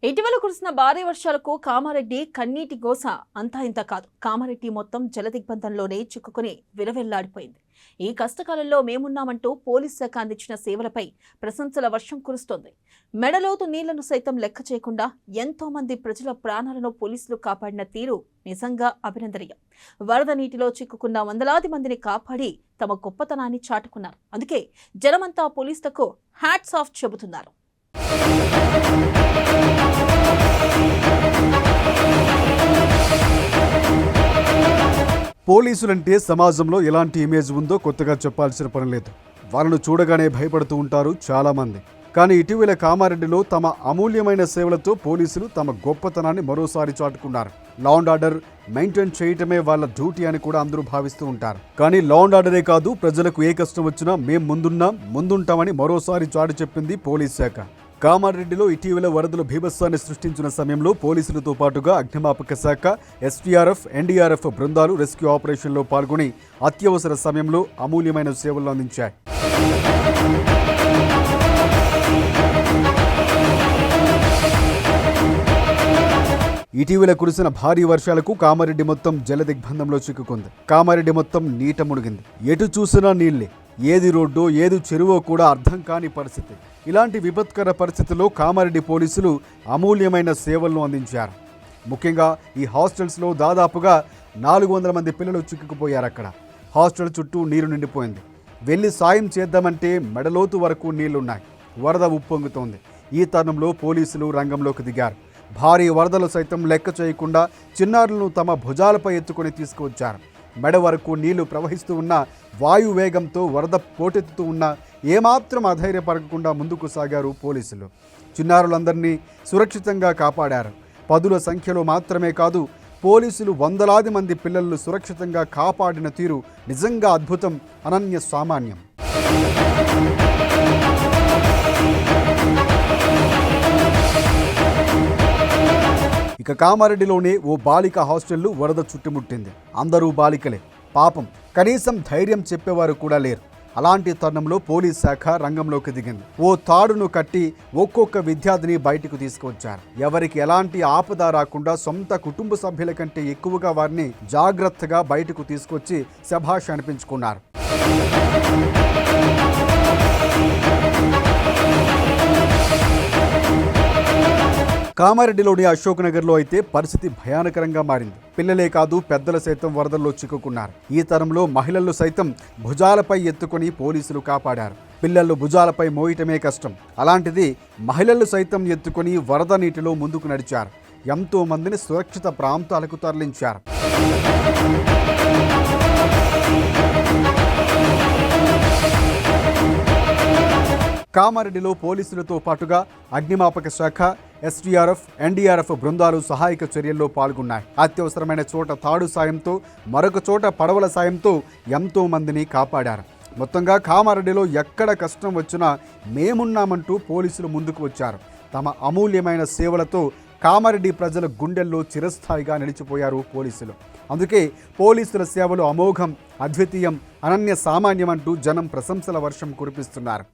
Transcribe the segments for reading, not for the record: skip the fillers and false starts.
ఇటీవల కురిసిన భారీ వర్షాలకు కామారెడ్డి కన్నీటి గోస అంతా ఇంత కాదు. కామారెడ్డి మొత్తం జలదిగ్బంధంలోనే చిక్కుకుని విలవెల్లాడిపోయింది. ఈ కష్టకాలంలో మేమున్నామంటూ పోలీస్ శాఖ అందించిన సేవలపై ప్రశంసల వర్షం కురుస్తోంది. మెడలోతు నీళ్లను సైతం లెక్క చేయకుండా ఎంతో మంది ప్రజల ప్రాణాలను పోలీసులు కాపాడిన తీరు నిజంగా అభినందనీయం. వరద నీటిలో చిక్కుకున్న వందలాది మందిని కాపాడి తమ గొప్పతనాన్ని చాటుకున్నారు. అందుకే జనమంతా పోలీసులకు హ్యాట్స్ ఆఫ్ చెబుతున్నారు. పోలీసులంటే సమాజంలో ఎలాంటి ఇమేజ్ ఉందో కొత్తగా చెప్పాల్సిన పని లేదు. వాళ్ళను చూడగానే భయపడుతూ ఉంటారు చాలామంది. కానీ ఇటీవల కామారెడ్డిలో తమ అమూల్యమైన సేవలతో పోలీసులు తమ గొప్పతనాన్ని మరోసారి చాటుకున్నారు. లా అండ్ ఆర్డర్ మెయింటైన్ చేయటమే వాళ్ళ డ్యూటీ అని కూడా అందరూ భావిస్తూ ఉంటారు. కానీ లా అండ్ ఆర్డరే కాదు, ప్రజలకు ఏ కష్టం వచ్చినా మేం ముందుంటామని మరోసారి చాటి చెప్పింది పోలీస్ శాఖ. కామారెడ్డిలో ఇటీవల వరదలు బీభత్సాన్ని సృష్టించిన సమయంలో పోలీసులతో పాటుగా అగ్నిమాపక శాఖ, ఎస్టీఆర్ఎఫ్, ఎన్డీఆర్ఎఫ్ బృందాలు రెస్క్యూ ఆపరేషన్లో పాల్గొని అత్యవసర సమయంలో అమూల్యమైన సేవలు అందించాయి. ఇటీవల కురిసిన భారీ వర్షాలకు కామారెడ్డి మొత్తం జలదిగ్బంధంలో చిక్కుకుంది. కామారెడ్డి మొత్తం నీట మునిగింది. ఎటు చూసినా నీళ్లే. ఏది రోడ్డో ఏది చెరువో కూడా అర్థం కాని పరిస్థితి. ఇలాంటి విపత్కర పరిస్థితుల్లో కామారెడ్డి పోలీసులు అమూల్యమైన సేవలను అందించారు. ముఖ్యంగా ఈ హాస్టల్స్లో దాదాపుగా 400 మంది పిల్లలు చిక్కుకుపోయారు. అక్కడ హాస్టల్ చుట్టూ నీరు నిండిపోయింది. వెళ్ళి సాయం చేద్దామంటే మెడలోతు వరకు నీళ్లున్నాయి. వరద ఉప్పొంగుతోంది. ఈ తరుణంలో పోలీసులు రంగంలోకి దిగారు. భారీ వరదలు సైతం లెక్క చేయకుండా చిన్నారులను తమ భుజాలపై ఎత్తుకొని తీసుకువచ్చారు. మెడ వరకు నీళ్లు ప్రవహిస్తూ ఉన్న వాయు వేగంతో వరద పోటెత్తుతూ ఉన్న ఏమాత్రం అధైర్యపడకుండా ముందుకు సాగారు పోలీసులు. చిన్నారులందరినీ సురక్షితంగా కాపాడారు. 10ల సంఖ్యలో మాత్రమే కాదు, పోలీసులు వందలాది మంది పిల్లలను సురక్షితంగా కాపాడిన తీరు నిజంగా అద్భుతం, అనన్య సామాన్యం. ఇక కామారెడ్డిలోనే ఓ బాలిక హాస్టళ్లు వరద చుట్టుముట్టింది. అందరూ బాలికలే. పాపం, కనీసం ధైర్యం చెప్పేవారు కూడా లేరు. అలాంటి తరుణంలో పోలీస్ శాఖ రంగంలోకి దిగింది. ఓ తాడును కట్టి ఒక్కొక్క విద్యార్థిని బయటకు తీసుకువచ్చారు. ఎవరికి ఎలాంటి ఆపద రాకుండా సొంత కుటుంబ సభ్యుల కంటే ఎక్కువగా వారిని జాగ్రత్తగా బయటకు తీసుకొచ్చి శభాష్ అనిపించుకున్నారు. కామారెడ్డిలోని అశోక్ నగర్లో అయితే పరిస్థితి భయానకరంగా మారింది. పిల్లలే కాదు, పెద్దలు సైతం వరదల్లో చిక్కుకున్నారు. ఈ తరంలో మహిళలు సైతం భుజాలపై ఎత్తుకొని పోలీసులు కాపాడారు. పిల్లలు భుజాలపై మోయటమే కష్టం. అలాంటిది మహిళలు సైతం ఎత్తుకొని వరద నీటిలో ముందుకు నడిచారు. ఎంతో మందిని సురక్షిత ప్రాంతాలకు తరలించారు. కామారెడ్డిలో పోలీసులతో పాటుగా అగ్నిమాపక శాఖ, ఎస్టీఆర్ఎఫ్, ఎన్డీఆర్ఎఫ్ బృందాలు సహాయక చర్యల్లో పాల్గొన్నాయి. అత్యవసరమైన చోట తాడు సాయంతో, మరొక చోట పడవల సాయంతో ఎంతో మందిని కాపాడారు. మొత్తంగా కామారెడ్డిలో ఎక్కడ కష్టం వచ్చినా మేమున్నామంటూ పోలీసులు ముందుకు వచ్చారు. తమ అమూల్యమైన సేవలతో కామారెడ్డి ప్రజల గుండెల్లో చిరస్థాయిగా నిలిచిపోయారు పోలీసులు. అందుకే పోలీసుల సేవలు అమోఘం, అద్వితీయం, అనన్య సామాన్యం అంటూ జనం ప్రశంసల వర్షం కురిపిస్తున్నారు.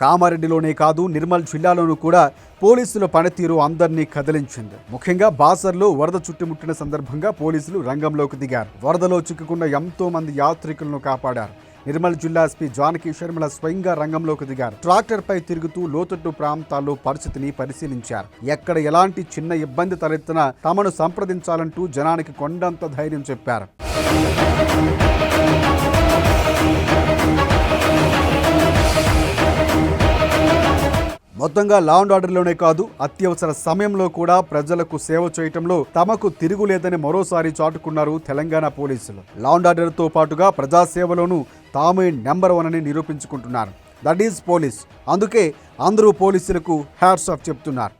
కామారెడ్డిలోనే కాదు, నిర్మల్ జిల్లాలోనూ కూడా పోలీసుల పనితీరు అందరినీ కదిలించింది. ముఖ్యంగా బాసర్లో వరద చుట్టుముట్టిన సందర్భంగా పోలీసులు రంగంలోకి దిగారు. వరదలో చిక్కుకున్న ఎంతో మంది యాత్రికులను కాపాడారు. నిర్మల్ జిల్లా ఎస్పీ జానకి శర్మల స్వయంగా రంగంలోకి దిగారు. ట్రాక్టర్పై తిరుగుతూ లోతట్టు ప్రాంతాల్లో పరిస్థితిని పరిశీలించారు. ఎక్కడ ఎలాంటి చిన్న ఇబ్బంది తలెత్తినా తమను సంప్రదించాలంటూ జనానికి కొండంత ధైర్యం చెప్పారు. మొత్తంగా లా అండ్ ఆర్డర్లోనే కాదు, అత్యవసర సమయంలో కూడా ప్రజలకు సేవ చేయటంలో తమకు తిరుగులేదని మరోసారి చాటుకున్నారు తెలంగాణ పోలీసులు. లా అండ్ ఆర్డర్తో పాటుగా ప్రజాసేవలోనూ తామే నెంబర్ 1 అని నిరూపించుకుంటున్నారు. That is police. అందుకే అందరూ పోలీసులకు హ్యాట్స్ ఆఫ్ చెప్తున్నారు.